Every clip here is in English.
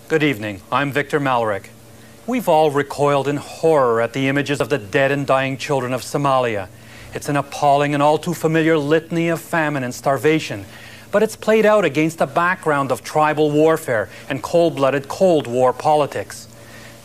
Good evening. I'm Victor Malrick. We've all recoiled in horror at the images of the dead and dying children of Somalia. It's an appalling and all too familiar litany of famine and starvation, but it's played out against a background of tribal warfare and cold-blooded Cold War politics.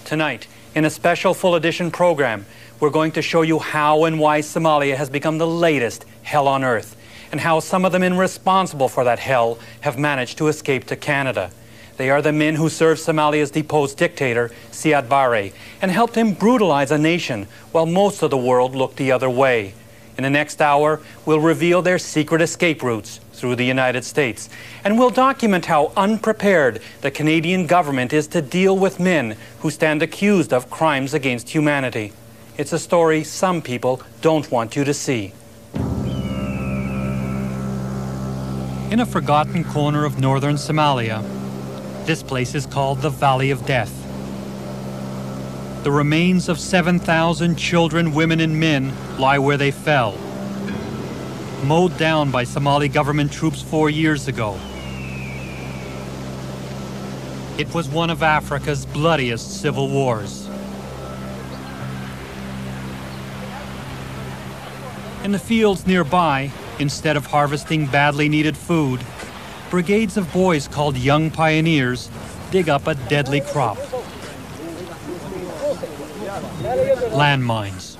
Tonight, in a special full edition program, we're going to show you how and why Somalia has become the latest hell on earth, and how some of the men responsible for that hell have managed to escape to Canada. They are the men who served Somalia's deposed dictator, Siad Barre, and helped him brutalize a nation while most of the world looked the other way. In the next hour, we'll reveal their secret escape routes through the United States, and we'll document how unprepared the Canadian government is to deal with men who stand accused of crimes against humanity. It's a story some people don't want you to see. In a forgotten corner of northern Somalia, this place is called the Valley of Death. The remains of 7,000 children, women, and men lie where they fell, mowed down by Somali government troops 4 years ago. It was one of Africa's bloodiest civil wars. In the fields nearby, instead of harvesting badly needed food, brigades of boys called Young Pioneers dig up a deadly crop. Landmines.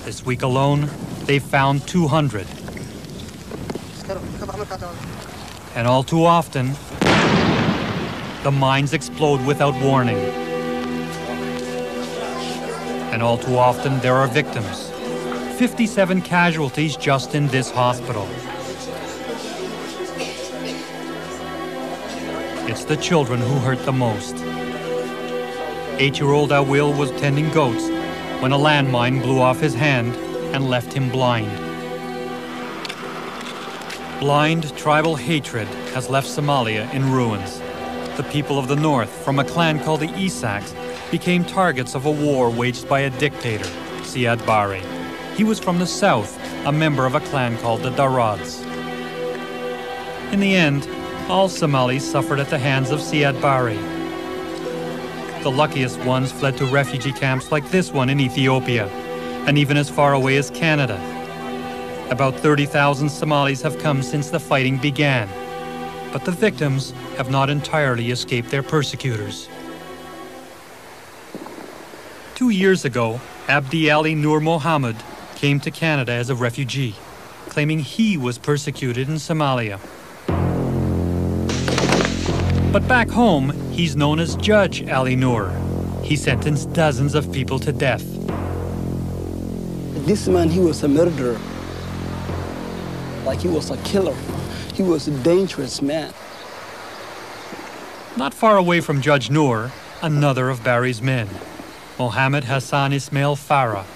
This week alone, they've found 200. And all too often, the mines explode without warning. And all too often, there are victims. 57 casualties just in this hospital. It's the children who hurt the most. 8-year-old Awil was tending goats when a landmine blew off his hand and left him blind. Blind tribal hatred has left Somalia in ruins. The people of the north, from a clan called the Isaks, became targets of a war waged by a dictator, Siad Barre. He was from the south, a member of a clan called the Darads. In the end, all Somalis suffered at the hands of Siad Barre. The luckiest ones fled to refugee camps like this one in Ethiopia, and even as far away as Canada. About 30,000 Somalis have come since the fighting began, but the victims have not entirely escaped their persecutors. 2 years ago, Abdi Ali Nur Mohammed came to Canada as a refugee, claiming he was persecuted in Somalia. But back home, he's known as Judge Ali Nur. He sentenced dozens of people to death. This man, he was a murderer. Like he was a killer. He was a dangerous man. Not far away from Judge Nur, another of Barry's men, Mohammed Hassan Ismail Farah.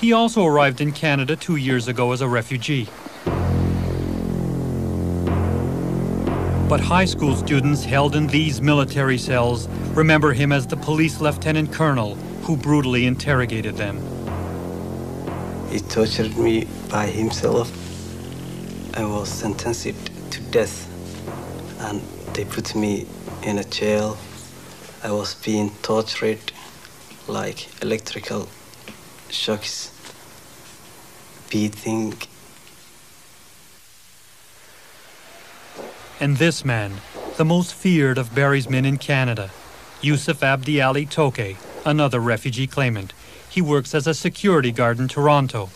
He also arrived in Canada 2 years ago as a refugee. But high school students held in these military cells remember him as the police lieutenant colonel who brutally interrogated them. He tortured me by himself. I was sentenced to death, and they put me in a jail. I was being tortured like electrical shocks, beating. And this man, the most feared of Barry's men in Canada, Yusuf Abdi Ali Toke, another refugee claimant. He works as a security guard in Toronto.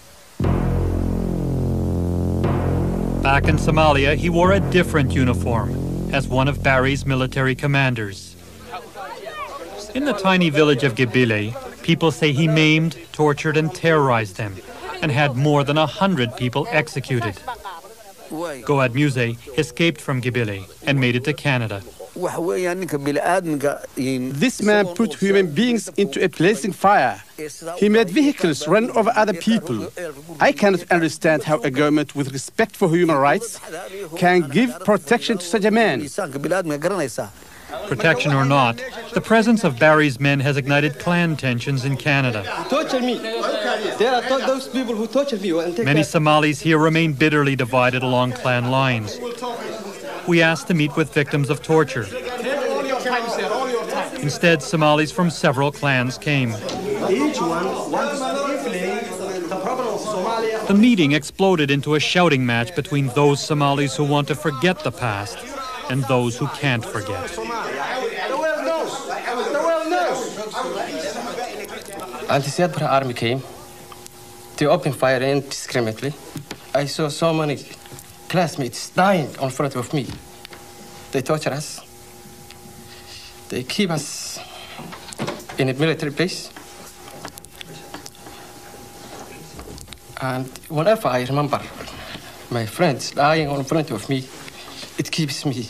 Back in Somalia, he wore a different uniform as one of Barry's military commanders. In the tiny village of Gebile, people say he maimed, tortured, and terrorized them, and had more than 100 people executed. Goad Muse escaped from Gebile and made it to Canada. This man put human beings into a blazing fire. He made vehicles run over other people. I cannot understand how a government with respect for human rights can give protection to such a man. Protection or not, the presence of Barry's men has ignited clan tensions in Canada. Torture me. There are those people who torture me. Many Somalis here remain bitterly divided along clan lines. We asked to meet with victims of torture. time, sir, all your time. Instead, Somalis from several clans came. Each one wants to inflame the problem of Somalia. The meeting exploded into a shouting match between those Somalis who want to forget the past and those who can't forget. The world knows. The world knows. Anti-Siad army came. They opened fire indiscriminately. I saw so many classmates dying in front of me. They torture us. They keep us in a military base. And whenever I remember my friends dying in front of me, it keeps me.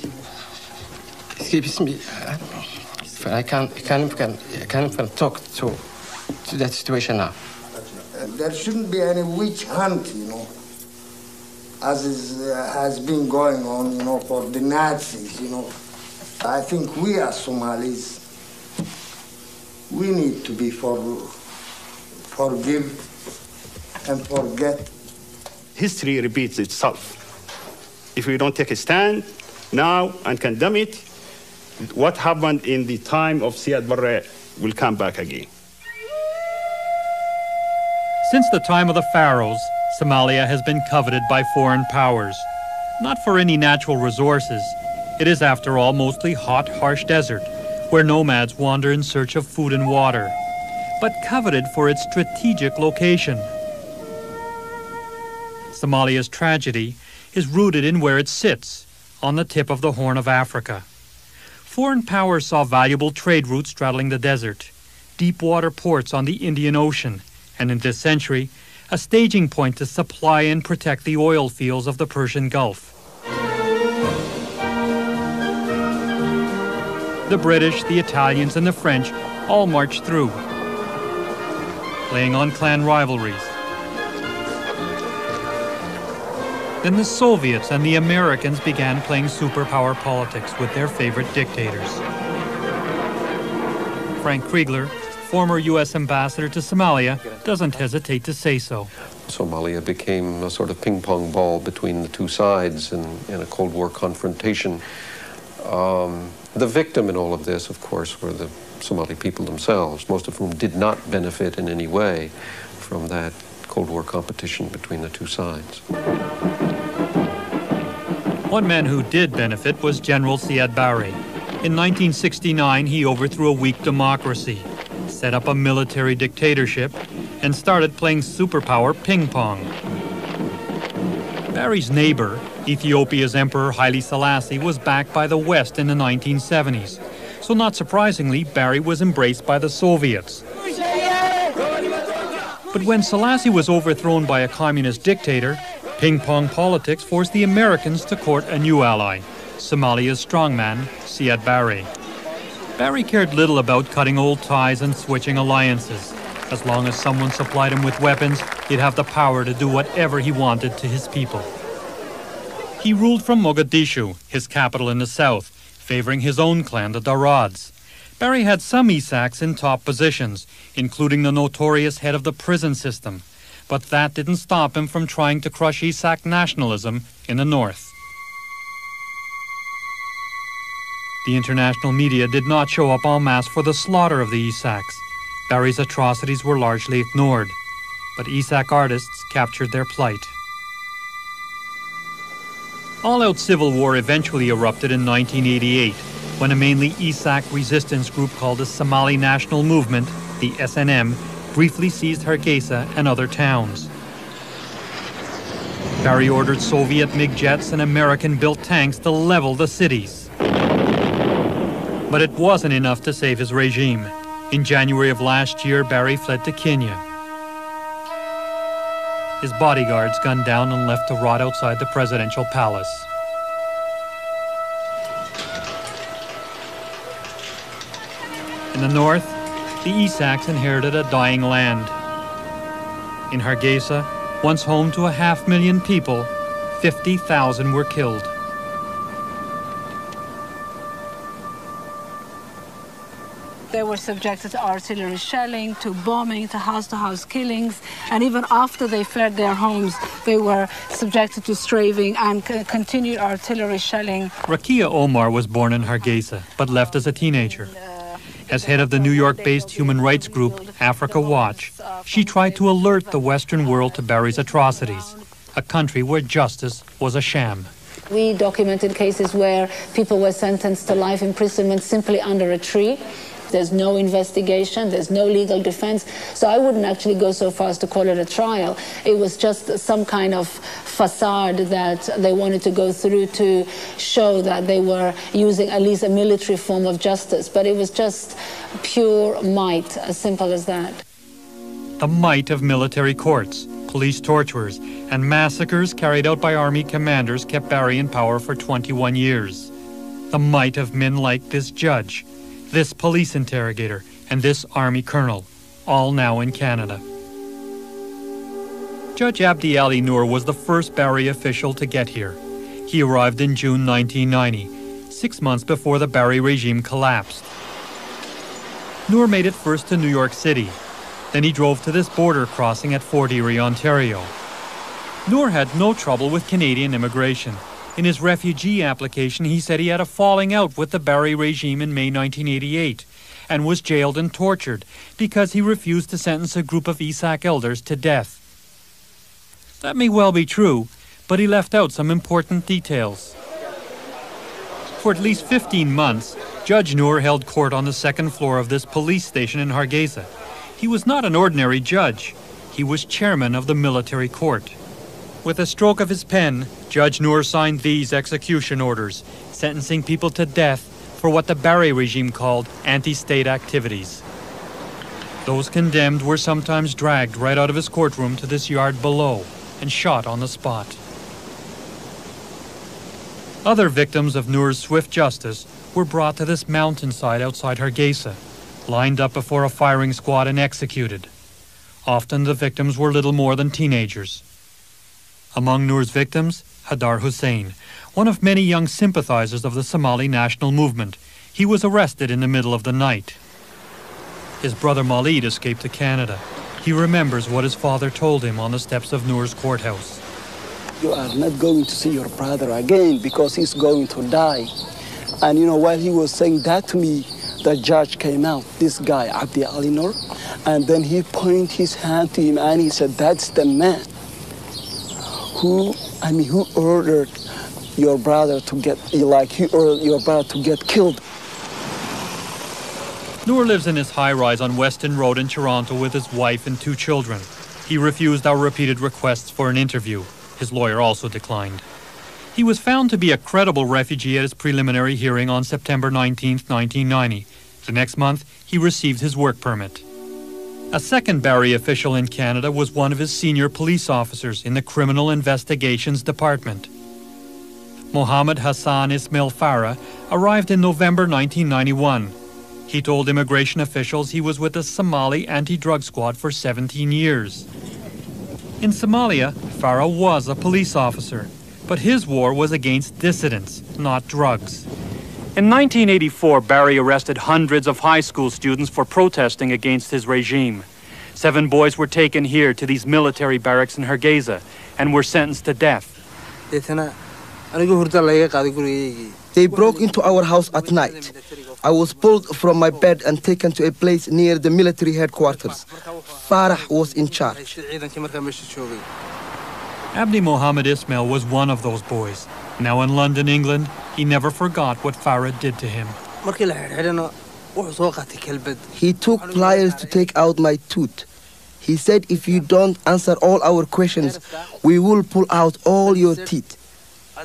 I can't even talk to that situation now. There shouldn't be any witch hunt, as has been going on, for the Nazis, I think we as Somalis, we need to be forgive and forget. History repeats itself. If we don't take a stand now and condemn it, what happened in the time of Siad Barre will come back again. Since the time of the pharaohs, Somalia has been coveted by foreign powers. Not for any natural resources. It is, after all, mostly hot, harsh desert, where nomads wander in search of food and water, but coveted for its strategic location. Somalia's tragedy is rooted in where it sits, on the tip of the Horn of Africa. Foreign powers saw valuable trade routes straddling the desert, deep water ports on the Indian Ocean, and in this century, a staging point to supply and protect the oil fields of the Persian Gulf. The British, the Italians, and the French all marched through, playing on clan rivalries. Then the Soviets and the Americans began playing superpower politics with their favorite dictators. Frank Kriegler, former U.S. ambassador to Somalia, doesn't hesitate to say so. Somalia became a sort of ping-pong ball between the two sides in a Cold War confrontation. The victim in all of this, of course, were the Somali people themselves, most of whom did not benefit in any way from that Cold War competition between the two sides. One man who did benefit was General Siad Barre. In 1969, he overthrew a weak democracy, set up a military dictatorship, and started playing superpower ping-pong. Barry's neighbor, Ethiopia's Emperor Haile Selassie, was backed by the West in the 1970s. So not surprisingly, Barry was embraced by the Soviets. But when Selassie was overthrown by a communist dictator, ping-pong politics forced the Americans to court a new ally, Somalia's strongman, Siad Barre. Barry cared little about cutting old ties and switching alliances. As long as someone supplied him with weapons, he'd have the power to do whatever he wanted to his people. He ruled from Mogadishu, his capital in the south, favoring his own clan, the Darads. Barry had some Isaks in top positions, including the notorious head of the prison system. But that didn't stop him from trying to crush Isak nationalism in the north. The international media did not show up en masse for the slaughter of the Isaks. Barry's atrocities were largely ignored, but Isak artists captured their plight. All-out civil war eventually erupted in 1988, when a mainly Isak resistance group called the Somali National Movement, the SNM, briefly seized Hargeysa and other towns. Barry ordered Soviet MiG jets and American-built tanks to level the cities. But it wasn't enough to save his regime. In January of last year, Barry fled to Kenya. His bodyguards gunned down and left to rot outside the presidential palace. In the north, the Isaks inherited a dying land. In Hargeysa, once home to 500,000 people, 50,000 were killed. They were subjected to artillery shelling, to bombing, to house killings, and even after they fled their homes, they were subjected to strafing and continued artillery shelling. Rakia Omar was born in Hargeysa, but left as a teenager. As head of the New York-based human rights group Africa Watch, she tried to alert the Western world to Barry's atrocities, a country where justice was a sham. We documented cases where people were sentenced to life imprisonment simply under a tree. There's no investigation, there's no legal defense. So I wouldn't actually go so far as to call it a trial. It was just some kind of facade that they wanted to go through to show that they were using at least a military form of justice. But it was just pure might, as simple as that. The might of military courts, police torturers, and massacres carried out by army commanders kept Barry in power for 21 years. The might of men like this judge, this police interrogator, and this army colonel, all now in Canada. Judge Abdi Ali Noor was the first Barry official to get here. He arrived in June 1990, 6 months before the Barry regime collapsed. Noor made it first to New York City. Then he drove to this border crossing at Fort Erie, Ontario. Noor had no trouble with Canadian immigration. In his refugee application, he said he had a falling out with the Barry regime in May 1988 and was jailed and tortured because he refused to sentence a group of Isaaq elders to death. That may well be true, but he left out some important details. For at least 15 months, Judge Noor held court on the second floor of this police station in Hargeysa. He was not an ordinary judge. He was chairman of the military court. With a stroke of his pen, Judge Noor signed these execution orders, sentencing people to death for what the Barry regime called anti-state activities. Those condemned were sometimes dragged right out of his courtroom to this yard below and shot on the spot. Other victims of Noor's swift justice were brought to this mountainside outside Hargeysa, lined up before a firing squad and executed. Often the victims were little more than teenagers. Among Noor's victims, Hadar Hussein, one of many young sympathizers of the Somali national movement. He was arrested in the middle of the night. His brother Malid escaped to Canada. He remembers what his father told him on the steps of Noor's courthouse. You are not going to see your brother again because he's going to die. And while he was saying that to me, the judge came out, this guy, Abdi Ali Noor, and then he pointed his hand to him and he said, that's the man who ordered your brother to get, killed. Noor lives in his high-rise on Weston Road in Toronto with his wife and 2 children. He refused our repeated requests for an interview. His lawyer also declined. He was found to be a credible refugee at his preliminary hearing on September 19, 1990. The next month, he received his work permit. A second Barry official in Canada was one of his senior police officers in the Criminal Investigations Department. Mohammed Hassan Ismail Farah arrived in November 1991. He told immigration officials he was with the Somali anti-drug squad for 17 years. In Somalia, Farah was a police officer, but his war was against dissidents, not drugs. In 1984, Barry arrested hundreds of high school students for protesting against his regime. 7 boys were taken here to these military barracks in Hargeysa and were sentenced to death. They broke into our house at night. I was pulled from my bed and taken to a place near the military headquarters. Farah was in charge. Abdi Mohammed Ismail was one of those boys. Now in London, England, he never forgot what Farah did to him. He took pliers to take out my tooth. He said, if you don't answer all our questions, we will pull out all your teeth.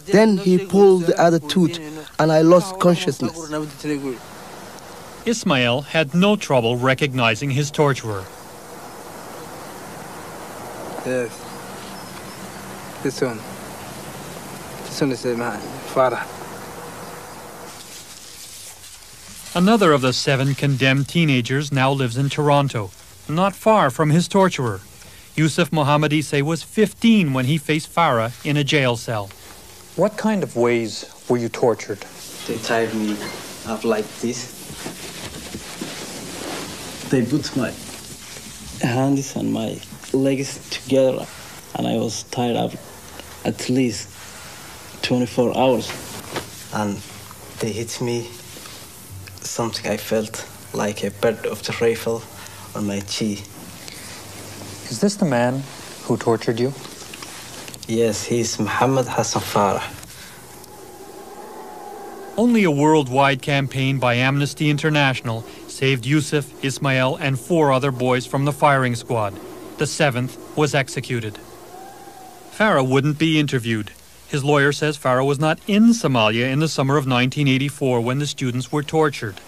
Then he pulled the other tooth, and I lost consciousness. Ismail had no trouble recognizing his torturer. Yes. This one is Farah. Another of the 7 condemned teenagers now lives in Toronto, not far from his torturer. Yusuf Mohammed Isse was 15 when he faced Farah in a jail cell. What kind of ways were you tortured? They tied me up like this They put my hands and my legs together, and I was tied up at least 24 hours. And they hit me, something I felt like a bird of the rifle on my cheek. Is this the man who tortured you? Yes, he's Mohammed Hassan Farah. Only a worldwide campaign by Amnesty International saved Yusuf, Ismail, and 4 other boys from the firing squad. The 7th was executed. Farah wouldn't be interviewed. His lawyer says Farah was not in Somalia in the summer of 1984 when the students were tortured.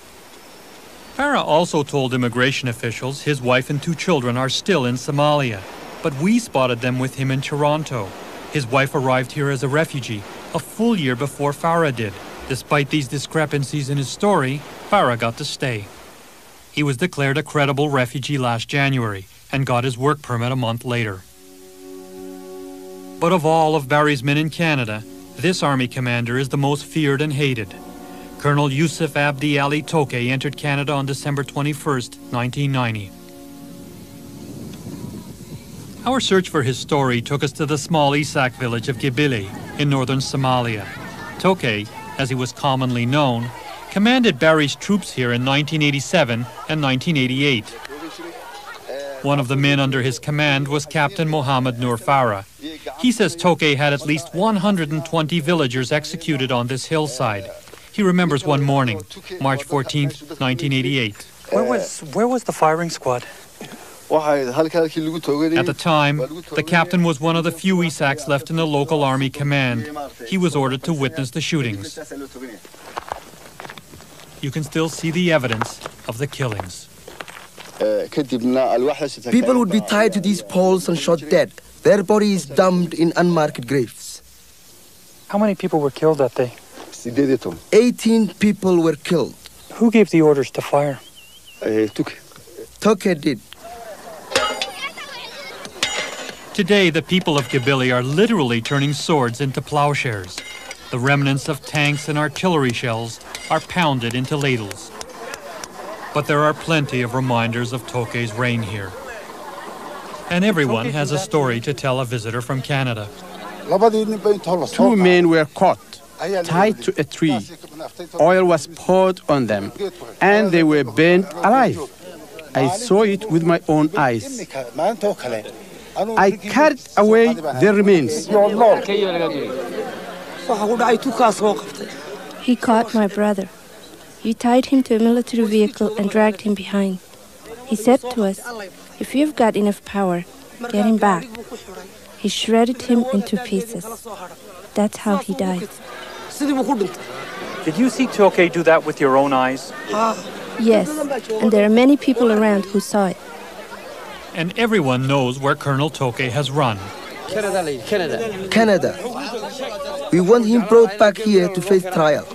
Farah also told immigration officials his wife and 2 children are still in Somalia, but we spotted them with him in Toronto. His wife arrived here as a refugee a full year before Farah did. Despite these discrepancies in his story, Farah got to stay. He was declared a credible refugee last January and got his work permit a month later. But of all of Barry's men in Canada, this army commander is the most feared and hated. Colonel Yusuf Abdi Ali Tokay entered Canada on December 21st, 1990. Our search for his story took us to the small Isaaq village of Gibili in northern Somalia. Tokay, as he was commonly known, commanded Barry's troops here in 1987 and 1988. One of the men under his command was Captain Mohammed Nur Farah. He says Tokay had at least 120 villagers executed on this hillside. He remembers one morning, March 14th, 1988. Where was the firing squad? At the time, the captain was one of the few Isaaqs left in the local army command. He was ordered to witness the shootings. You can still see the evidence of the killings. People would be tied to these poles and shot dead. Their bodies dumped in unmarked graves. How many people were killed that day? 18 people were killed. Who gave the orders to fire? Tokay did. Today, the people of Gibili are literally turning swords into plowshares. The remnants of tanks and artillery shells are pounded into ladles. But there are plenty of reminders of Tokay's reign here. And everyone has a story to tell a visitor from Canada. 2 men were caught, tied to a tree. Oil was poured on them, and they were burned alive. I saw it with my own eyes. I carried away their remains. He caught my brother. We tied him to a military vehicle and dragged him behind. He said to us, "If you've got enough power, get him back." He shredded him into pieces. That's how he died. Did you see Tokay do that with your own eyes? Yes, and there are many people around who saw it. And everyone knows where Colonel Tokay has run. Canada. We want him brought back here to face trial.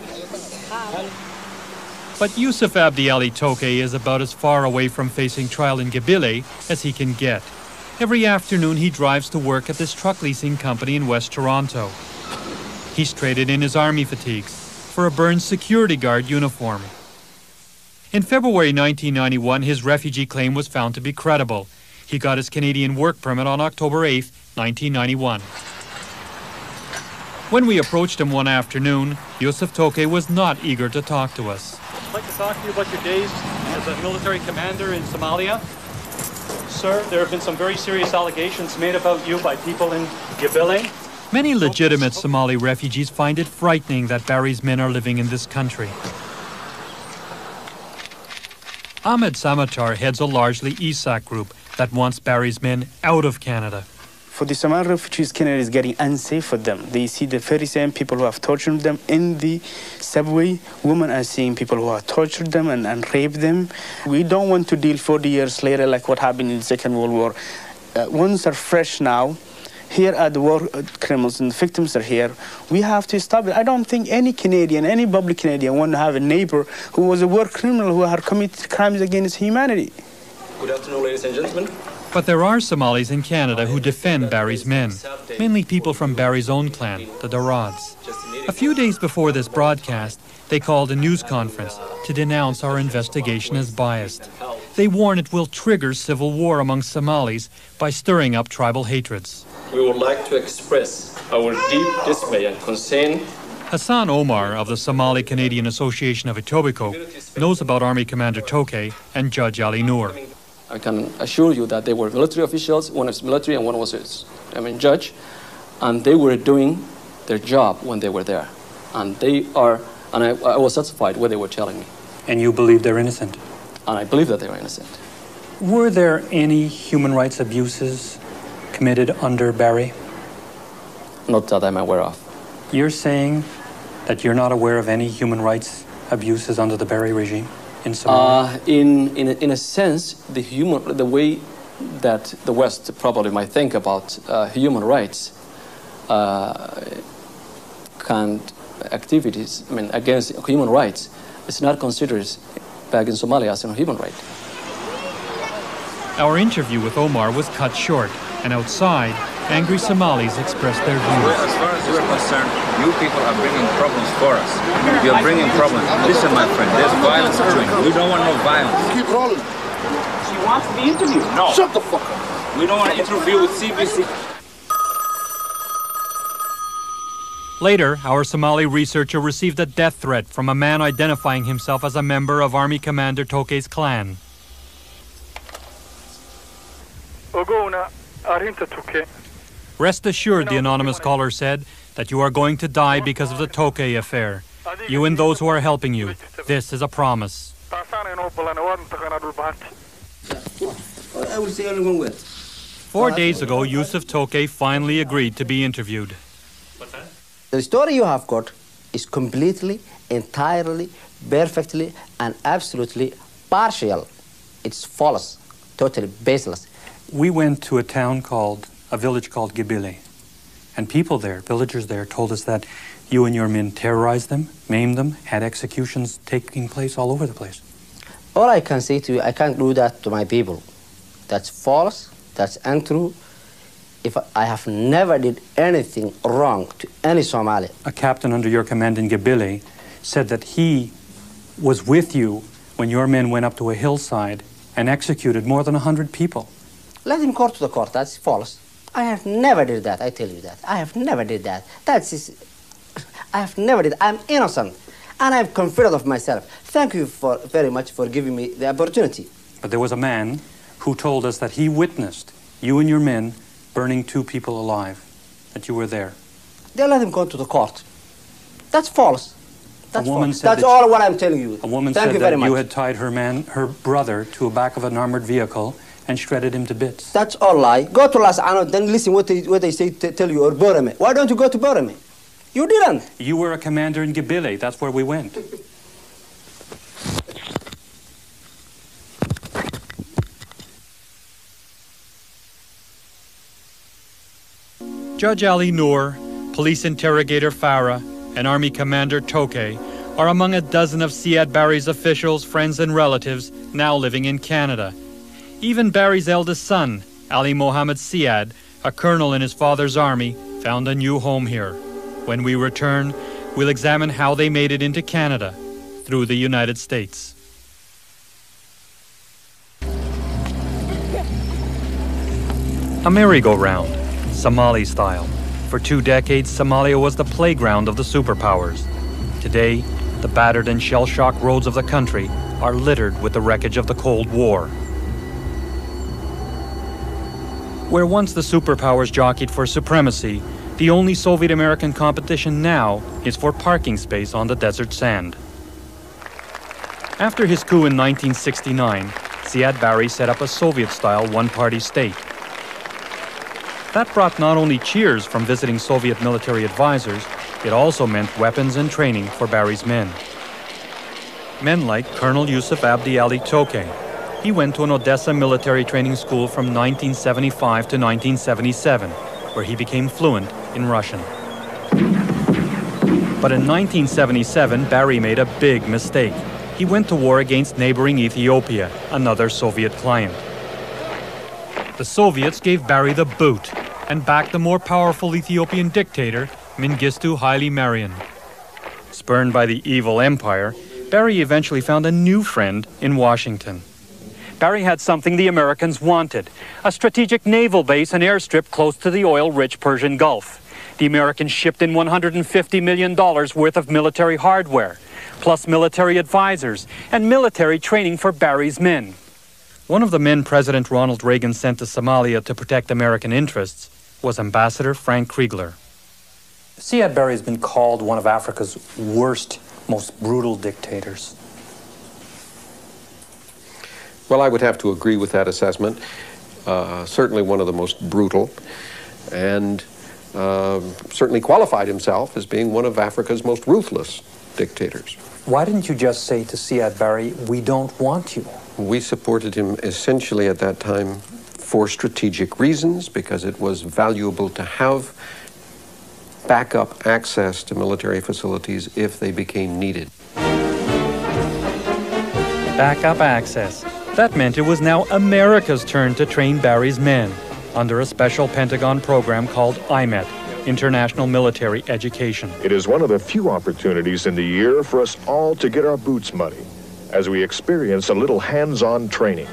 But Yusuf Abdi Ali Tokay is about as far away from facing trial in Gibili as he can get. Every afternoon he drives to work at this truck leasing company in West Toronto. He's traded in his army fatigues for a burned security guard uniform. In February 1991, his refugee claim was found to be credible. He got his Canadian work permit on October 8, 1991. When we approached him one afternoon, Yusuf Tokay was not eager to talk to us. I'd like to talk to you about your days as a military commander in Somalia. Sir, there have been some very serious allegations made about you by people in Gibili. Many legitimate Somali refugees find it frightening that Barry's men are living in this country. Ahmed Samatar heads a largely Isaaq group that wants Barry's men out of Canada. For the Somali refugees, Canada is getting unsafe for them. They see the very same people who have tortured them in the subway. Women are seeing people who have tortured them and raped them. We don't want to deal 40 years later like what happened in the Second World War. Wounds are fresh now. Here are the war criminals and the victims are here. We have to stop it. I don't think any Canadian, any public Canadian want to have a neighbor who was a war criminal who had committed crimes against humanity. Good afternoon, ladies and gentlemen. But there are Somalis in Canada who defend Barry's men, mainly people from Barry's own clan, the Darads. A few days before this broadcast, they called a news conference to denounce our investigation as biased. They warn it will trigger civil war among Somalis by stirring up tribal hatreds. We would like to express our deep dismay and concern. Hassan Omar of the Somali-Canadian Association of Etobicoke knows about Army Commander Tokay and Judge Ali Noor. I can assure you that they were military officials, one was military and one was judge, and they were doing their job when they were there. And I was satisfied with what they were telling me. And you believe they're innocent? And I believe that they were innocent. Were there any human rights abuses committed under Barry? Not that I'm aware of. You're saying that you're not aware of any human rights abuses under the Barry regime in Somalia? In a sense, the way that the West probably might think about human rights activities, against human rights, is not considered back in Somalia as a human right. Our interview with Omar was cut short, and outside, angry Somalis expressed their views. As far as we're concerned, you people are bringing problems for us. You're bringing problems. Listen, my friend, there's violence coming. We don't want no violence. Keep rolling. She wants to be interviewed. No. Shut the fuck up. We don't want to interview with CBC. Later, our Somali researcher received a death threat from a man identifying himself as a member of Army Commander Tokay's clan. Rest assured, the anonymous caller said, that you are going to die because of the Tokay affair. You and those who are helping you. This is a promise. I will say only one word. 4 days ago, Yusuf Tokay finally agreed to be interviewed. The story you have got is completely, entirely, perfectly, and absolutely partial. It's false, totally baseless. We went to a village called Gibili, and people there, villagers there, told us that you and your men terrorized them, maimed them, had executions taking place all over the place. All I can say to you, I can't do that to my people. That's false, that's untrue. If I have never did anything wrong to any Somali. A captain under your command in Gibili said that he was with you when your men went up to a hillside and executed more than 100 people. Let him go to the court. That's false. I have never did that. I tell you that. I have never did that. I have never did. I'm innocent, and I'm confident of myself. Thank you very much for giving me the opportunity. But there was a man who told us that he witnessed you and your men burning 2 people alive, that you were there. They let him go to the court. That's false. That's false. That's that all what I'm telling you. A woman Thank said you very that much. you had tied her brother to the back of an armored vehicle and shredded him to bits. That's all lie. Go to Las Anod, then listen what they say tell you, or Borome. Why don't you go to Borome? You didn't. You were a commander in Gibili. That's where we went. Judge Ali Noor, police interrogator Farah, and Army Commander Tokay are among a dozen of Siad Barry's officials, friends, and relatives now living in Canada. Even Barry's eldest son, Ali Mohammed Siad, a colonel in his father's army, found a new home here. When we return, we'll examine how they made it into Canada through the United States. A merry-go-round, Somali style. For 2 decades, Somalia was the playground of the superpowers. Today, the battered and shell-shocked roads of the country are littered with the wreckage of the Cold War. Where once the superpowers jockeyed for supremacy, the only Soviet-American competition now is for parking space on the desert sand. After his coup in 1969, Siad Barry set up a Soviet-style one-party state. That brought not only cheers from visiting Soviet military advisors, it also meant weapons and training for Barry's men. Men like Colonel Yusuf Abdi Ali Tokay. He went to an Odessa military training school from 1975 to 1977, where he became fluent in Russian. But in 1977, Barry made a big mistake. He went to war against neighboring Ethiopia, another Soviet client. The Soviets gave Barry the boot and backed the more powerful Ethiopian dictator, Mengistu Haile Mariam. Spurned by the evil empire, Barry eventually found a new friend in Washington. Barry had something the Americans wanted, a strategic naval base and airstrip close to the oil-rich Persian Gulf. The Americans shipped in $150 million worth of military hardware, plus military advisors and military training for Barry's men. One of the men President Ronald Reagan sent to Somalia to protect American interests was Ambassador Frank Kriegler. Siad Barre has been called one of Africa's worst, most brutal dictators. Well, I would have to agree with that assessment. Certainly one of the most brutal, and certainly qualified himself as being one of Africa's most ruthless dictators. Why didn't you just say to Siad Barre, "We don't want you"? We supported him essentially at that time for strategic reasons, because it was valuable to have backup access to military facilities if they became needed. Backup access. That meant it was now America's turn to train Barry's men under a special Pentagon program called IMET, International Military Education. It is one of the few opportunities in the year for us all to get our boots muddy as we experience a little hands-on training.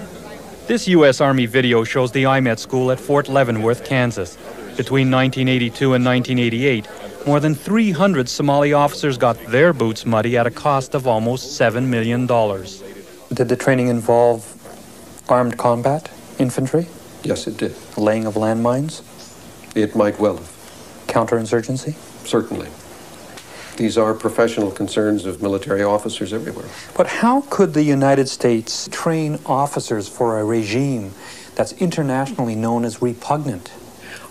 This U.S. Army video shows the IMET school at Fort Leavenworth, Kansas. Between 1982 and 1988, more than 300 Somali officers got their boots muddy at a cost of almost $7 million. Did the training involve armed combat, infantry? Yes, it did. Laying of landmines? It might well have. Counterinsurgency? Certainly. These are professional concerns of military officers everywhere. But how could the United States train officers for a regime that's internationally known as repugnant?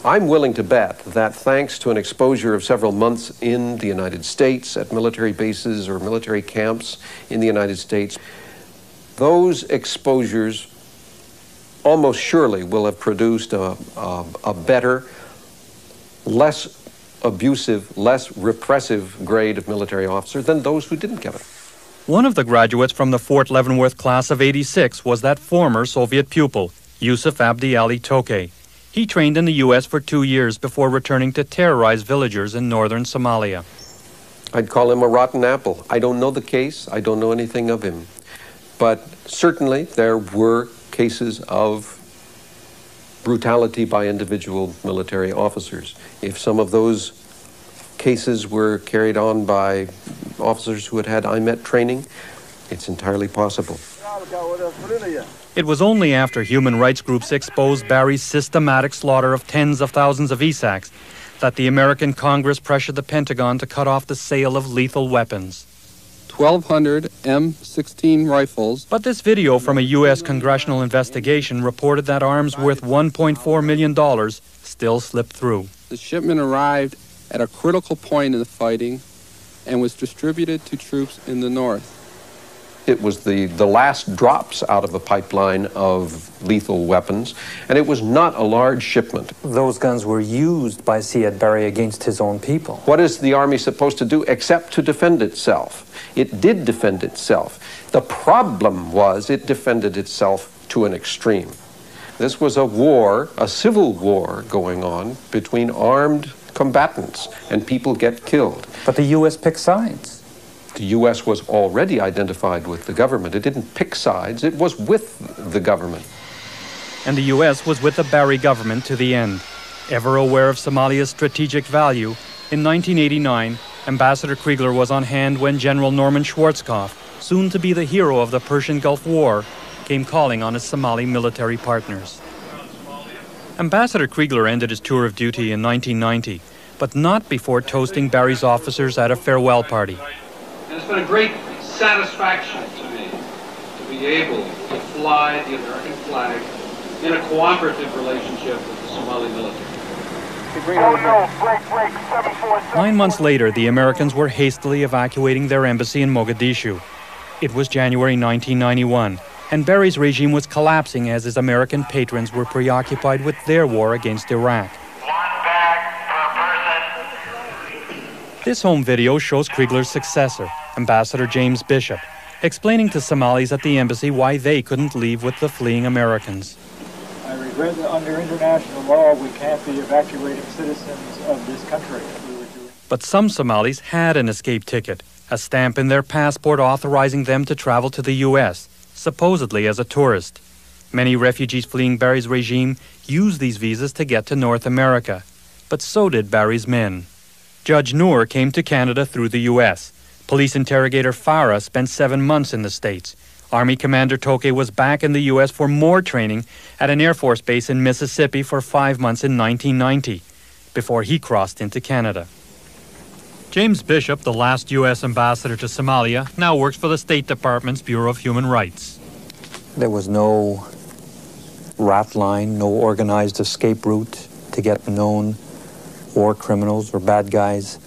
I'm willing to bet that thanks to an exposure of several months in the United States at military bases or military camps in the United States, those exposures almost surely will have produced a better, less abusive, less repressive grade of military officer than those who didn't get it. One of the graduates from the Fort Leavenworth class of '86 was that former Soviet pupil, Yusuf Abdi Ali Toke. He trained in the U.S. for 2 years before returning to terrorize villagers in northern Somalia. I'd call him a rotten apple. I don't know the case. I don't know anything of him. But certainly there were cases of brutality by individual military officers. If some of those cases were carried on by officers who had had IMET training, it's entirely possible. It was only after human rights groups exposed Barry's systematic slaughter of tens of thousands of Isaaqs that the American Congress pressured the Pentagon to cut off the sale of lethal weapons. 1,200 M16 rifles. But this video from a U.S. congressional investigation reported that arms worth $1.4 million still slipped through. The shipment arrived at a critical point in the fighting and was distributed to troops in the north. It was the last drops out of a pipeline of lethal weapons, and it was not a large shipment. Those guns were used by Siad Barre against his own people. What is the army supposed to do except to defend itself? It did defend itself. The problem was it defended itself to an extreme. This was a war, a civil war going on between armed combatants, and people get killed. But the U.S. picked sides. The U.S. was already identified with the government. It didn't pick sides. It was with the government. And the U.S. was with the Barre government to the end. Ever aware of Somalia's strategic value, in 1989, Ambassador Kriegler was on hand when General Norman Schwarzkopf, soon to be the hero of the Persian Gulf War, came calling on his Somali military partners. Ambassador Kriegler ended his tour of duty in 1990, but not before toasting Barry's officers at a farewell party. It's been a great satisfaction to me to be able to fly the American flag in a cooperative relationship with the Somali military. 9 months later, the Americans were hastily evacuating their embassy in Mogadishu. It was January 1991, and Barry's regime was collapsing as his American patrons were preoccupied with their war against Iraq. This home video shows Kriegler's successor, Ambassador James Bishop, explaining to Somalis at the embassy why they couldn't leave with the fleeing Americans. I regret that under international law we can't be evacuating citizens of this country. But some Somalis had an escape ticket, a stamp in their passport authorizing them to travel to the U.S., supposedly as a tourist. Many refugees fleeing Barry's regime used these visas to get to North America, but so did Barry's men. Judge Noor came to Canada through the U.S. Police interrogator Farah spent 7 months in the States. Army Commander Toke was back in the U.S. for more training at an Air Force base in Mississippi for 5 months in 1990, before he crossed into Canada. James Bishop, the last U.S. ambassador to Somalia, now works for the State Department's Bureau of Human Rights. There was no rat line, no organized escape route to get known war criminals or bad guys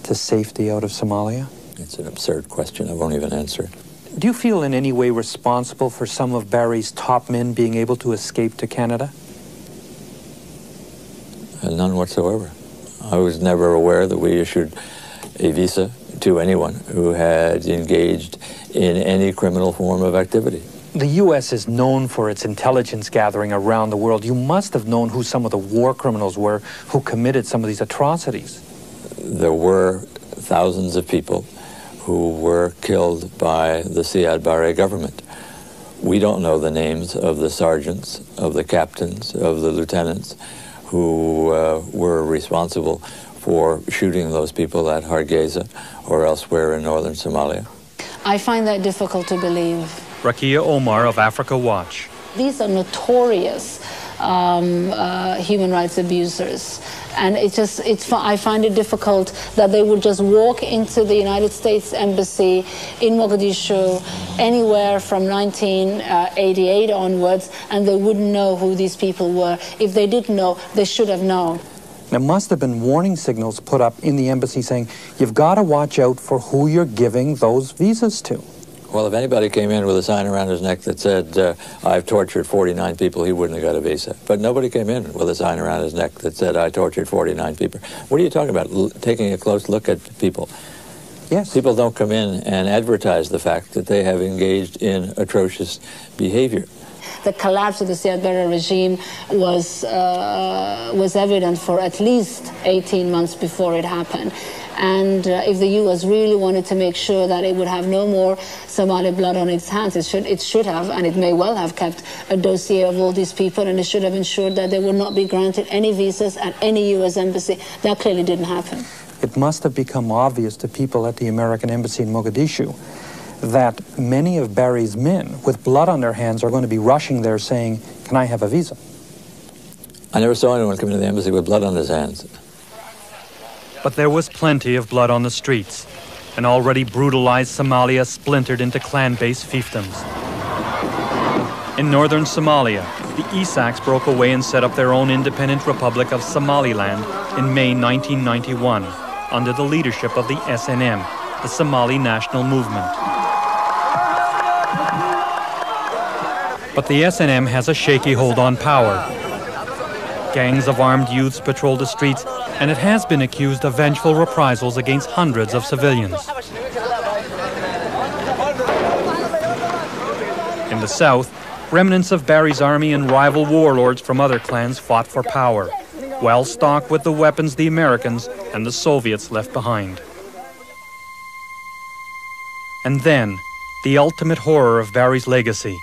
to safety out of Somalia? It's an absurd question. I won't even answer it. Do you feel in any way responsible for some of Barry's top men being able to escape to Canada? None whatsoever. I was never aware that we issued a visa to anyone who had engaged in any criminal form of activity. The U.S. is known for its intelligence gathering around the world. You must have known who some of the war criminals were who committed some of these atrocities. There were thousands of people who were killed by the Siad Barre government. We don't know the names of the sergeants, of the captains, of the lieutenants who were responsible for shooting those people at Hargeysa or elsewhere in northern Somalia. I find that difficult to believe. Rakia Omar of Africa Watch. These are notorious human rights abusers. And I find it difficult that they would just walk into the United States Embassy in Mogadishu, anywhere from 1988 onwards, and they wouldn't know who these people were. If they didn't know, they should have known. There must have been warning signals put up in the embassy saying, you've got to watch out for who you're giving those visas to. Well, if anybody came in with a sign around his neck that said, I've tortured 49 people, he wouldn't have got a visa. But nobody came in with a sign around his neck that said, I tortured 49 people. What are you talking about? Taking a close look at people. Yes. People don't come in and advertise the fact that they have engaged in atrocious behavior. The collapse of the Siad Barre regime was evident for at least 18 months before it happened. And if the U.S. really wanted to make sure that it would have no more Somali blood on its hands, it should have, and it may well have, kept a dossier of all these people, and it should have ensured that they would not be granted any visas at any U.S. embassy. That clearly didn't happen. It must have become obvious to people at the American embassy in Mogadishu that many of Barry's men with blood on their hands are going to be rushing there saying, can I have a visa? I never saw anyone come into the embassy with blood on his hands. But there was plenty of blood on the streets. An already brutalized Somalia splintered into clan-based fiefdoms. In northern Somalia, the Isaks broke away and set up their own independent republic of Somaliland in May 1991, under the leadership of the SNM, the Somali National Movement. But the SNM has a shaky hold on power. Gangs of armed youths patrol the streets, and it has been accused of vengeful reprisals against hundreds of civilians. In the south, remnants of Barry's army and rival warlords from other clans fought for power, well stocked with the weapons the Americans and the Soviets left behind. And then, the ultimate horror of Barry's legacy.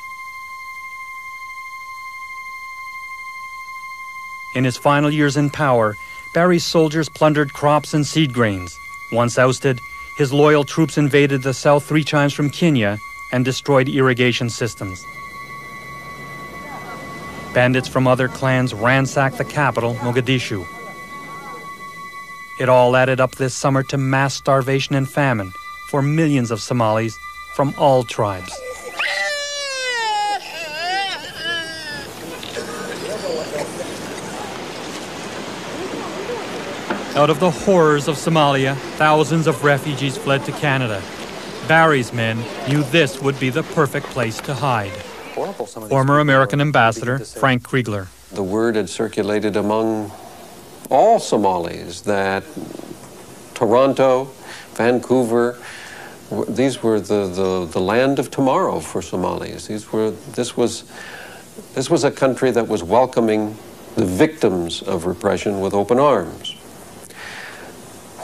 In his final years in power, Barry's soldiers plundered crops and seed grains. Once ousted, his loyal troops invaded the south 3 times from Kenya and destroyed irrigation systems. Bandits from other clans ransacked the capital, Mogadishu. It all added up this summer to mass starvation and famine for millions of Somalis from all tribes. Out of the horrors of Somalia, thousands of refugees fled to Canada. Barry's men knew this would be the perfect place to hide. Former American ambassador Frank Kriegler. The word had circulated among all Somalis that Toronto, Vancouver, these were the land of tomorrow for Somalis. This was a country that was welcoming the victims of repression with open arms.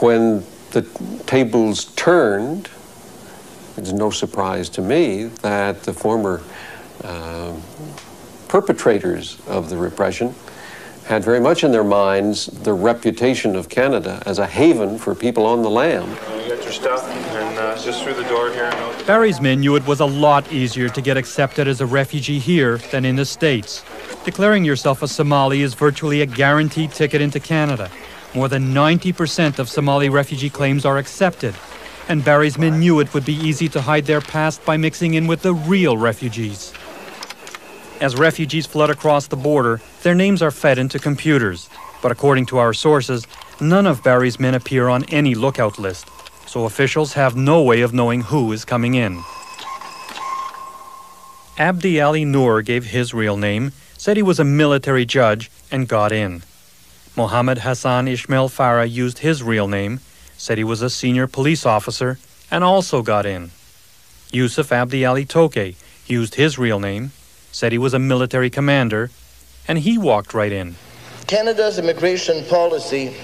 When the tables turned, it's no surprise to me that the former perpetrators of the repression had very much in their minds the reputation of Canada as a haven for people on the land. You got your stuff, and just through the door here. Barry's men knew it was a lot easier to get accepted as a refugee here than in the States. Declaring yourself a Somali is virtually a guaranteed ticket into Canada. More than 90% of Somali refugee claims are accepted. And Barry's men knew it would be easy to hide their past by mixing in with the real refugees. As refugees flood across the border, their names are fed into computers. But according to our sources, none of Barry's men appear on any lookout list. So officials have no way of knowing who is coming in. Abdi Ali Noor gave his real name, said he was a military judge, and got in. Mohammed Hassan Ismail Farah used his real name, said he was a senior police officer, and also got in. Yusuf Abdi Ali Toke used his real name, said he was a military commander, and he walked right in. Canada's immigration policy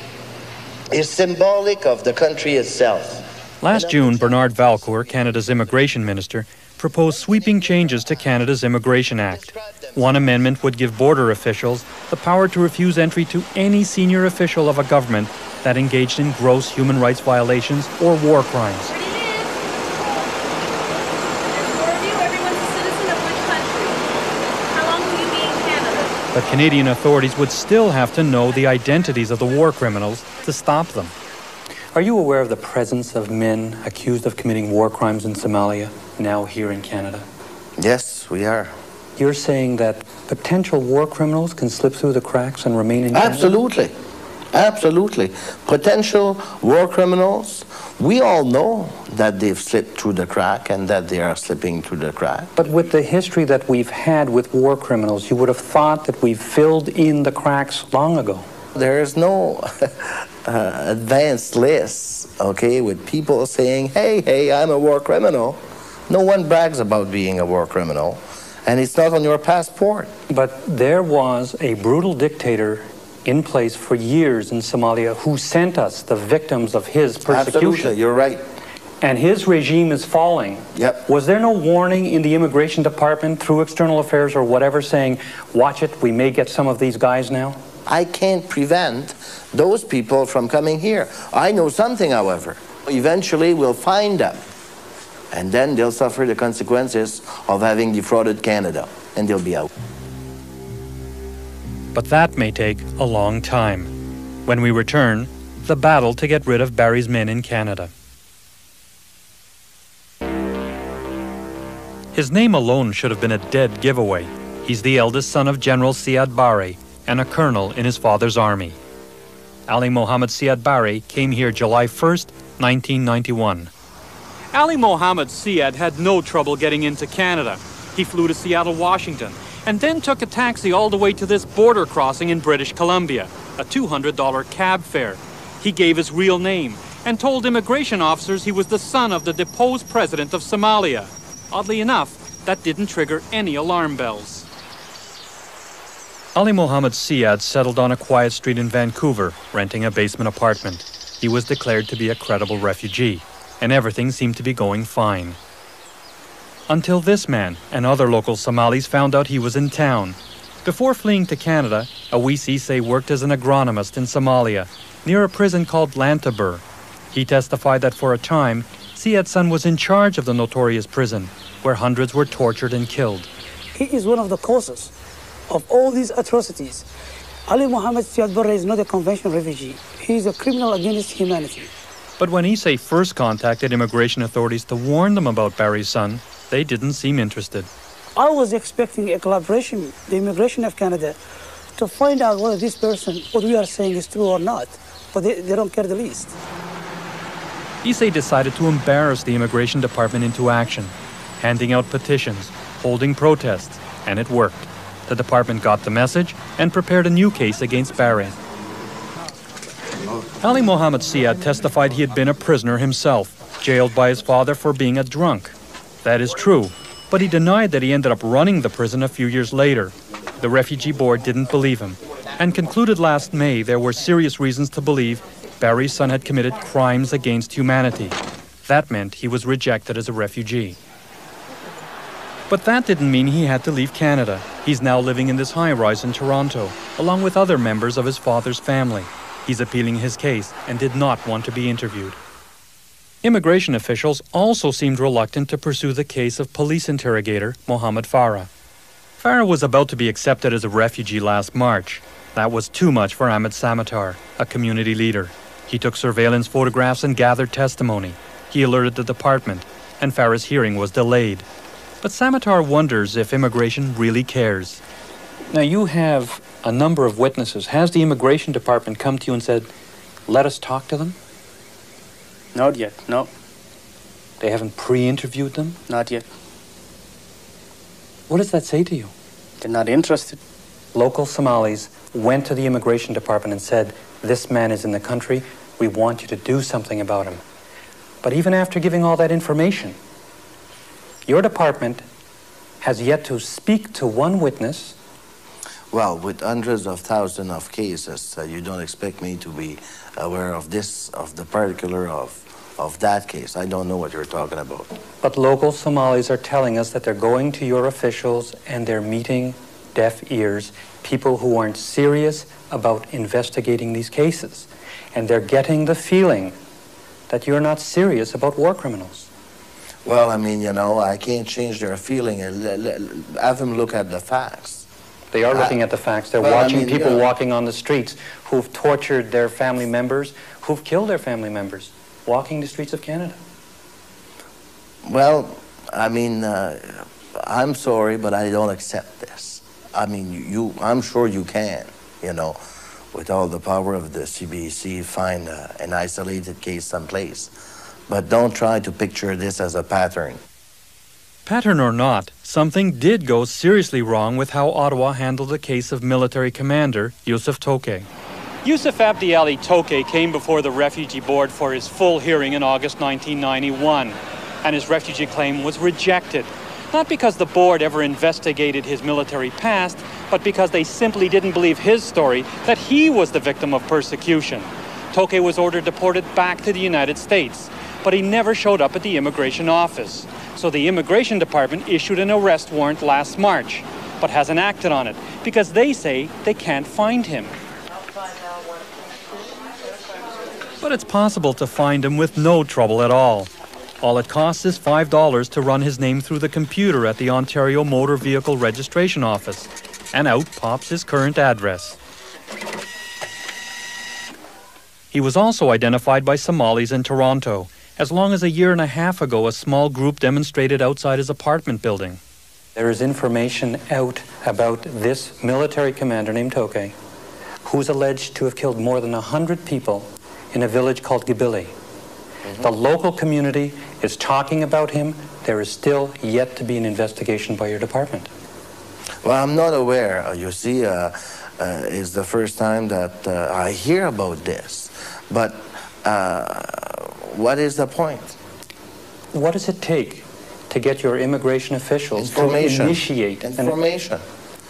is symbolic of the country itself. Last June, Bernard Valcourt, Canada's immigration minister, proposed sweeping changes to Canada's Immigration Act. One amendment would give border officials the power to refuse entry to any senior official of a government that engaged in gross human rights violations or war crimes. But Canadian authorities would still have to know the identities of the war criminals to stop them. Are you aware of the presence of men accused of committing war crimes in Somalia now here in Canada? Yes, we are. You're saying that potential war criminals can slip through the cracks and remain in Canada? Absolutely. Absolutely. Potential war criminals, we all know that they've slipped through the crack and that they are slipping through the crack. But with the history that we've had with war criminals, you would have thought that we've filled in the cracks long ago. There is no advanced list, okay, with people saying, hey, I'm a war criminal. No one brags about being a war criminal, and it's not on your passport. But there was a brutal dictator in place for years in Somalia who sent us the victims of his persecution. Absolutely, you're right. And his regime is falling. Yep. Was there no warning in the immigration department through external affairs or whatever saying, watch it, we may get some of these guys now? I can't prevent those people from coming here. I know something, however. Eventually we'll find them. And then they'll suffer the consequences of having defrauded Canada. And they'll be out. But that may take a long time. When we return, the battle to get rid of Barry's men in Canada. His name alone should have been a dead giveaway. He's the eldest son of General Siad Barre and a colonel in his father's army. Ali Mohammed Siad Barre came here July 1st, 1991. Ali Mohammed Siad had no trouble getting into Canada. He flew to Seattle, Washington, and then took a taxi all the way to this border crossing in British Columbia, a $200 cab fare. He gave his real name and told immigration officers he was the son of the deposed president of Somalia. Oddly enough, that didn't trigger any alarm bells. Ali Mohammed Siad settled on a quiet street in Vancouver, renting a basement apartment. He was declared to be a credible refugee, and everything seemed to be going fine. Until this man and other local Somalis found out he was in town. Before fleeing to Canada, Awisi worked as an agronomist in Somalia, near a prison called Lantabur. He testified that for a time, Siad's son was in charge of the notorious prison, where hundreds were tortured and killed. He is one of the causes of all these atrocities. Ali Mohammed Siad Barre is not a conventional refugee. He is a criminal against humanity. But when Issei first contacted immigration authorities to warn them about Barry's son, they didn't seem interested. I was expecting a collaboration with the immigration of Canada to find out whether this person, what we are saying is true or not, but they don't care the least. Issei decided to embarrass the immigration department into action, handing out petitions, holding protests, and it worked. The department got the message and prepared a new case against Barre. Ali Mohammed Siad testified he had been a prisoner himself, jailed by his father for being a drunk. That is true, but he denied that he ended up running the prison a few years later. The refugee board didn't believe him, and concluded last May there were serious reasons to believe Barry's son had committed crimes against humanity. That meant he was rejected as a refugee. But that didn't mean he had to leave Canada. He's now living in this high-rise in Toronto, along with other members of his father's family. He's appealing his case and did not want to be interviewed. Immigration officials also seemed reluctant to pursue the case of police interrogator Mohammed Farah. Farah was about to be accepted as a refugee last March. That was too much for Ahmed Samatar, a community leader. He took surveillance photographs and gathered testimony. He alerted the department, and Farah's hearing was delayed. But Samatar wonders if immigration really cares. Now, you have a number of witnesses. Has the immigration department come to you and said, let us talk to them? Not yet, no. They haven't pre-interviewed them? Not yet. What does that say to you? They're not interested. Local Somalis went to the immigration department and said, this man is in the country, we want you to do something about him. But even after giving all that information, your department has yet to speak to one witness. Well, with hundreds of thousands of cases, you don't expect me to be aware of this, of the particular of that case. I don't know what you're talking about. But local Somalis are telling us that they're going to your officials and they're meeting deaf ears, people who aren't serious about investigating these cases. And they're getting the feeling that you're not serious about war criminals. Well, I mean, you know, I can't change their feeling and have them look at the facts. They are looking at the facts. They're watching people walking on the streets who've tortured their family members, who've killed their family members, walking the streets of Canada. Well, I mean, I'm sorry, but I don't accept this. I mean, I'm sure you can, you know, with all the power of the CBC, find an isolated case someplace. But don't try to picture this as a pattern. Pattern or not, something did go seriously wrong with how Ottawa handled the case of military commander Yusuf Toke. Yusuf Abdi Ali Toke came before the Refugee Board for his full hearing in August 1991, and his refugee claim was rejected. Not because the board ever investigated his military past, but because they simply didn't believe his story that he was the victim of persecution. Toke was ordered deported back to the United States, but he never showed up at the immigration office. So the immigration department issued an arrest warrant last March, but hasn't acted on it because they say they can't find him. But it's possible to find him with no trouble at all. All it costs is $5 to run his name through the computer at the Ontario Motor Vehicle Registration Office, and out pops his current address. He was also identified by Somalis in Toronto, as long as a year and a half ago a small group demonstrated outside his apartment building. There is information out about this military commander named Toke, who's alleged to have killed more than 100 people in a village called Gibili. The local community is talking about him. There is still yet to be an investigation by your department. Well, I'm not aware. You see, it's the first time that I hear about this. But what is the point? What does it take to get your immigration officials to initiate information?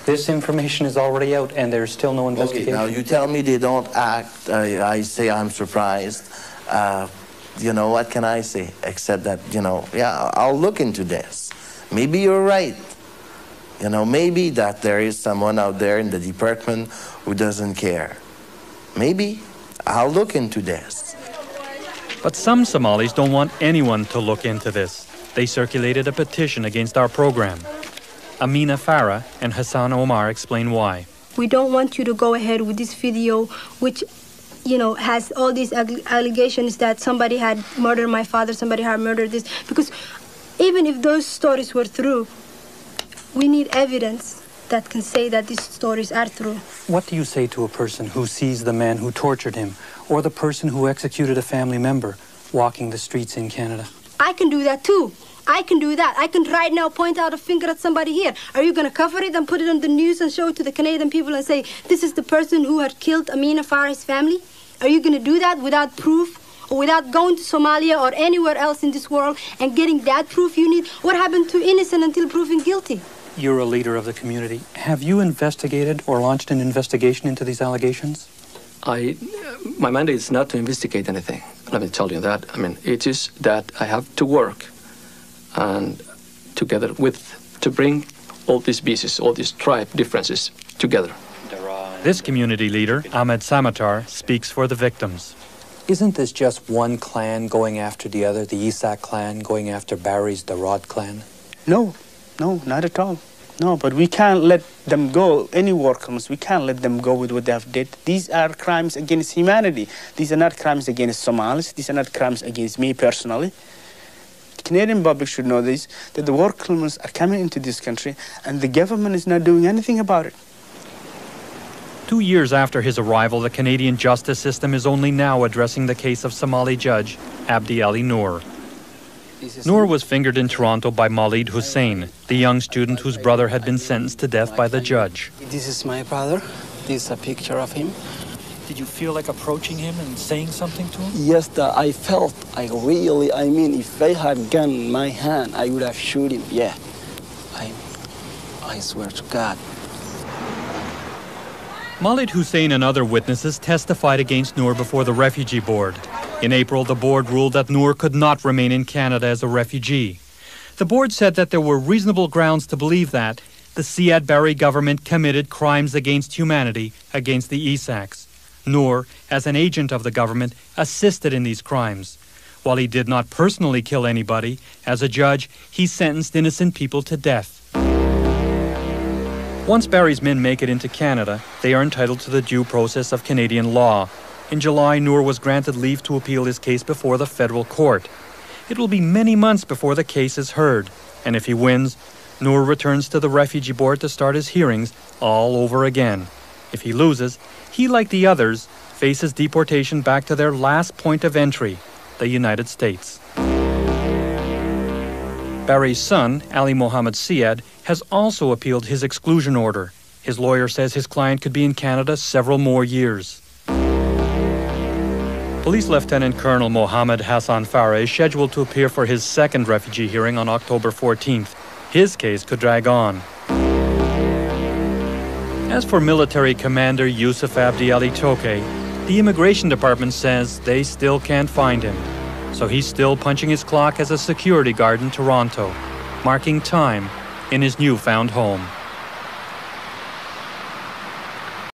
This information is already out and there's still no investigation. Okay, now you tell me they don't act. I say I'm surprised. You know, what can I say? Except that, you know, yeah, I'll look into this. Maybe you're right. You know, maybe that there is someone out there in the department who doesn't care. Maybe. I'll look into this. But some Somalis don't want anyone to look into this. They circulated a petition against our program. Amina Farah and Hassan Omar explain why. We don't want you to go ahead with this video, which, you know, has all these allegations that somebody had murdered my father, somebody had murdered this. Because even if those stories were true, we need evidence that can say that these stories are true. What do you say to a person who sees the man who tortured him, or the person who executed a family member, walking the streets in Canada? I can do that too. I can do that. I can right now point out a finger at somebody here. Are you going to cover it and put it on the news and show it to the Canadian people and say, this is the person who had killed Amina Farah's family? Are you going to do that without proof? Or without going to Somalia or anywhere else in this world and getting that proof you need? What happened to innocent until proven guilty? You're a leader of the community. Have you investigated or launched an investigation into these allegations? My mandate is not to investigate anything. Let me tell you that. I mean, it is that I have to work and together to bring all these pieces, all these tribe differences together. This community leader, Ahmed Samatar, speaks for the victims. Isn't this just one clan going after the other, the Isaaq clan going after Barry's Darod clan? No, not at all. No, but we can't let them go. Any war comes, we can't let them go with what they have did. These are crimes against humanity. These are not crimes against Somalis. These are not crimes against me personally. The Canadian public should know this, that the war criminals are coming into this country and the government is not doing anything about it. 2 years after his arrival, the Canadian justice system is only now addressing the case of Somali judge Abdi Ali Noor. Noor was fingered in Toronto by Maulid Hussein, the young student whose brother had been sentenced to death by the judge. This is my brother. This is a picture of him. Did you feel like approaching him and saying something to him? Yes, I felt, if I had gun in my hand, I would have shot him, yeah. I swear to God. Maulid Hussein and other witnesses testified against Noor before the Refugee Board. In April, the board ruled that Noor could not remain in Canada as a refugee. The board said that there were reasonable grounds to believe that the Siad Barre government committed crimes against humanity against the Isaaqs. Noor, as an agent of the government, assisted in these crimes. While he did not personally kill anybody, as a judge, he sentenced innocent people to death. Once Barry's men make it into Canada, they are entitled to the due process of Canadian law. In July, Noor was granted leave to appeal his case before the federal court. It will be many months before the case is heard, and if he wins, Noor returns to the Refugee Board to start his hearings all over again. If he loses, he, like the others, faces deportation back to their last point of entry, the United States. Barry's son, Ali Mohammed Siad, has also appealed his exclusion order. His lawyer says his client could be in Canada several more years. Police Lieutenant Colonel Mohammed Hassan Farah is scheduled to appear for his second refugee hearing on October 14th. His case could drag on. As for military commander Yusuf Abdi Ali Toke, the Immigration Department says they still can't find him. So he's still punching his clock as a security guard in Toronto, marking time in his newfound home.